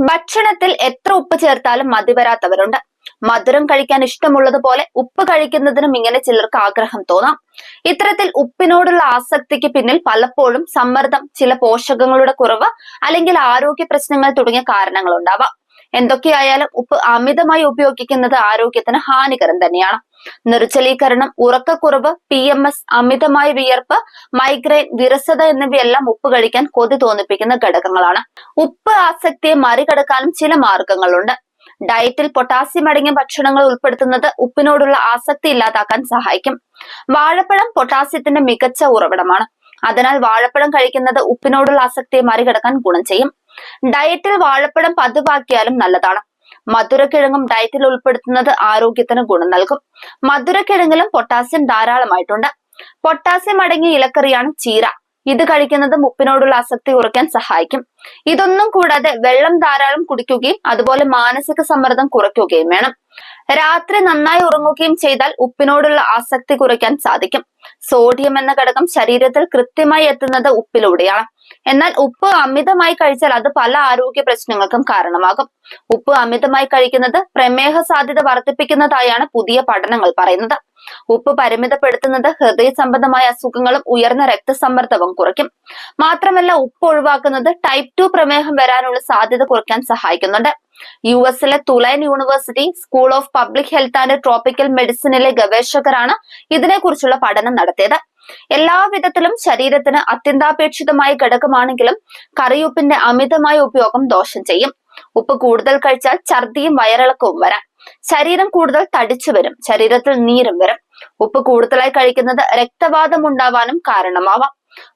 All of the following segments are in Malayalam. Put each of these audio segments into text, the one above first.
ഭക്ഷണത്തിൽ എത്ര ഉപ്പ് ചേർത്താലും മതി വരാത്തവരുണ്ട്. മധുരം കഴിക്കാൻ ഇഷ്ടമുള്ളതുപോലെ ഉപ്പ് കഴിക്കുന്നതിനും ഇങ്ങനെ ചിലർക്ക് ആഗ്രഹം തോന്നാം. ഇത്തരത്തിൽ ഉപ്പിനോടുള്ള ആസക്തിക്ക് പിന്നിൽ പലപ്പോഴും സമ്മർദ്ദം, ചില പോഷകങ്ങളുടെ കുറവ് അല്ലെങ്കിൽ ആരോഗ്യ പ്രശ്നങ്ങൾ തുടങ്ങിയ കാരണങ്ങൾ ഉണ്ടാവാം. എന്തൊക്കെയായാലും ഉപ്പ് അമിതമായി ഉപയോഗിക്കുന്നത് ആരോഗ്യത്തിന് ഹാനികരം തന്നെയാണ്. നിർജ്ജലീകരണം, ഉറക്കക്കുറവ്, PMS, അമിതമായ വിയർപ്പ്, മൈഗ്രെയിൻ, വിരസത എന്നിവയെല്ലാം ഉപ്പ് കഴിക്കാൻ കൊതി തോന്നിപ്പിക്കുന്ന ഘടകങ്ങളാണ്. ഉപ്പ് ആസക്തിയെ മറികടക്കാനും ചില മാർഗങ്ങളുണ്ട്. ഡയറ്റിൽ പൊട്ടാസ്യം അടങ്ങിയ ഭക്ഷണങ്ങൾ ഉൾപ്പെടുത്തുന്നത് ഉപ്പിനോടുള്ള ആസക്തി ഇല്ലാതാക്കാൻ സഹായിക്കും. വാഴപ്പഴം പൊട്ടാസ്യത്തിന്റെ മികച്ച ഉറവിടമാണ്. അതിനാൽ വാഴപ്പഴം കഴിക്കുന്നത് ഉപ്പിനോടുള്ള ആസക്തിയെ മറികടക്കാൻ ഗുണം ചെയ്യും. ഡയറ്റിൽ വാഴപ്പഴം പതിവാക്കിയാലും നല്ലതാണ്. മധുരക്കിഴങ്ങും ഡയറ്റിൽ ഉൾപ്പെടുത്തുന്നത് ആരോഗ്യത്തിന് ഗുണം നൽകും. മധുരക്കിഴങ്ങിലും പൊട്ടാസ്യം ധാരാളമായിട്ടുണ്ട്. പൊട്ടാസ്യം അടങ്ങിയ ഇലക്കറിയാണ് ചീര. ഇത് കഴിക്കുന്നത് ഉപ്പിനോടുള്ള ആസക്തി കുറയ്ക്കാൻ സഹായിക്കും. ഇതൊന്നും കൂടാതെ വെള്ളം ധാരാളം കുടിക്കുകയും അതുപോലെ മാനസിക സമ്മർദ്ദം കുറയ്ക്കുകയും വേണം. രാത്രി നന്നായി ഉറങ്ങുകയും ചെയ്താൽ ഉപ്പിനോടുള്ള ആസക്തി കുറയ്ക്കാൻ സാധിക്കും. സോഡിയം എന്ന ഘടകം ശരീരത്തിൽ കൃത്യമായി എത്തുന്നത് ഉപ്പിലൂടെയാണ്. എന്നാൽ ഉപ്പ് അമിതമായി കഴിച്ചാൽ അത് പല ആരോഗ്യ പ്രശ്നങ്ങൾക്കും കാരണമാകും. ഉപ്പ് അമിതമായി കഴിക്കുന്നത് പ്രമേഹ സാധ്യത വർദ്ധിപ്പിക്കുന്നതായാണ് പുതിയ പഠനങ്ങൾ പറയുന്നത്. ഉപ്പ് പരിമിതപ്പെടുത്തുന്നത് ഹൃദയ സംബന്ധമായ അസുഖങ്ങളും ഉയർന്ന രക്തസമ്മർദ്ദവും കുറയ്ക്കും. മാത്രമല്ല, ഉപ്പ് ഒഴിവാക്കുന്നത് ടൈപ്പ് 2 പ്രമേഹം വരാനുള്ള സാധ്യത കുറയ്ക്കാൻ സഹായിക്കുന്നുണ്ട്. US-ലെ Tulane university school of public health and tropical മെഡിസിനിലെ ഗവേഷകരാണ് ഇതിനെക്കുറിച്ചുള്ള പഠനം നടത്തിയത്. എല്ലാവിധത്തിലും ശരീരത്തിന് അത്യന്താപേക്ഷിതമായ ഘടകമാണെങ്കിലും കറിയുപ്പിന്റെ അമിതമായ ഉപയോഗം ദോഷം ചെയ്യും. ഉപ്പ് കൂടുതൽ കഴിച്ചാൽ ഛർദിയും വയറിളക്കവും വരാം. ശരീരം കൂടുതൽ തടിച്ചു വരും. ശരീരത്തിൽ നീരും വരും. ഉപ്പ് കൂടുതലായി കഴിക്കുന്നത് രക്തവാതം ഉണ്ടാവാനും കാരണമാവാം.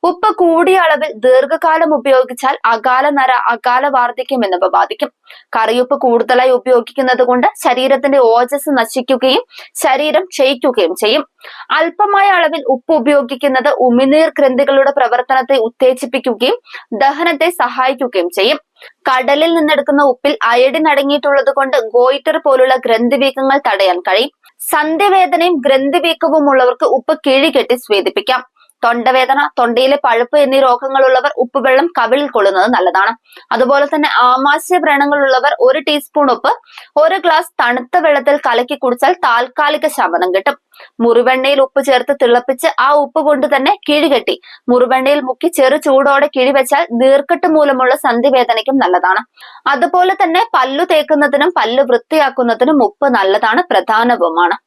ഉപ്പ് കൂടിയ അളവിൽ ദീർഘകാലം ഉപയോഗിച്ചാൽ അകാല നര, അകാല വാർദ്ധക്യം എന്നിവ ബാധിക്കും. കറിയുപ്പ് കൂടുതലായി ഉപയോഗിക്കുന്നത് കൊണ്ട് ശരീരത്തിന്റെ ഓജസ് നശിക്കുകയും ശരീരം ക്ഷയിക്കുകയും ചെയ്യും. അല്പമായ അളവിൽ ഉപ്പ് ഉപയോഗിക്കുന്നത് ഉമിനീർ ഗ്രന്ഥികളുടെ പ്രവർത്തനത്തെ ഉത്തേജിപ്പിക്കുകയും ദഹനത്തെ സഹായിക്കുകയും ചെയ്യും. കടലിൽ നിന്നെടുക്കുന്ന ഉപ്പിൽ അയഡിൻ അടങ്ങിയിട്ടുള്ളത് കൊണ്ട് ഗോയിറ്റർ പോലുള്ള ഗ്രന്ഥിവീക്കങ്ങൾ തടയാൻ കഴിയും. സന്ധിവേദനയും ഗ്രന്ഥിവീക്കവും ഉള്ളവർക്ക് ഉപ്പ് കിഴികെട്ടി സ്വേദിപ്പിക്കാം. തൊണ്ടവേദന, തൊണ്ടയിലെ പഴുപ്പ് എന്നീ രോഗങ്ങളുള്ളവർ ഉപ്പുവെള്ളം കവിളിൽ കൊള്ളുന്നത് നല്ലതാണ്. അതുപോലെ തന്നെ ആമാശയ വ്രണങ്ങളുള്ളവർ 1 ടീസ്പൂൺ ഉപ്പ് 1 ഗ്ലാസ് തണുത്ത വെള്ളത്തിൽ കലക്കി കുടിച്ചാൽ താൽക്കാലിക ശമനം കിട്ടും. മുറിവെണ്ണയിൽ ഉപ്പ് ചേർത്ത് തിളപ്പിച്ച് ആ ഉപ്പ് കൊണ്ട് തന്നെ കിഴികെട്ടി മുറിവെണ്ണയിൽ മുക്കി ചെറു ചൂടോടെ കിഴിവെച്ചാൽ നീർക്കെട്ട് മൂലമുള്ള സന്ധിവേദനയ്ക്കും നല്ലതാണ്. അതുപോലെ തന്നെ പല്ലു തേക്കുന്നതിനും പല്ലു വൃത്തിയാക്കുന്നതിനും ഉപ്പ് നല്ലതാണ്, പ്രധാനവുമാണ്.